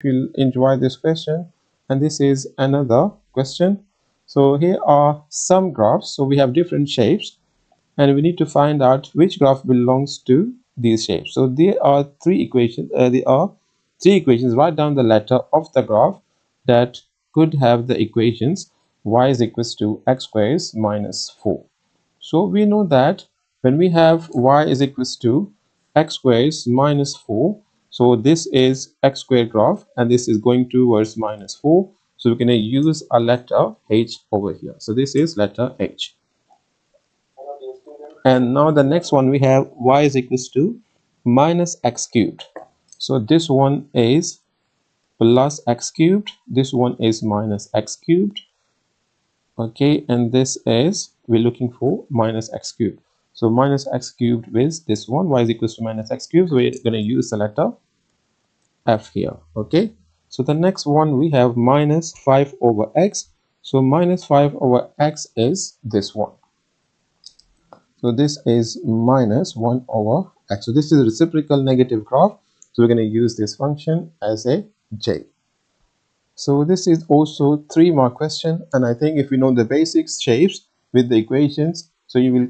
you'll enjoy this question. And this is another question. So here are some graphs. So we have different shapes, and we need to find out which graph belongs to these shapes. So there are three equations. Write down the letter of the graph that could have the equations y is equals to x squared minus 4. So we know that when we have y is equals to x squared minus 4, so this is x squared graph and this is going towards minus 4. So we're going to use a letter h over here. So this is letter h. And now the next one we have y is equals to minus x cubed. So this one is plus x cubed, this one is minus x cubed, okay, and this is we're looking for minus x cubed. So minus x cubed with this one, y is equals to minus x cubed. So we're going to use the letter f here, okay. So the next one we have minus 5 over x. So minus 5 over x is this one. So this is minus 1 over x. So this is a reciprocal negative graph. So we're going to use this function as a j. So this is also 3-mark question, and I think if you know the basics shapes with the equations, so you will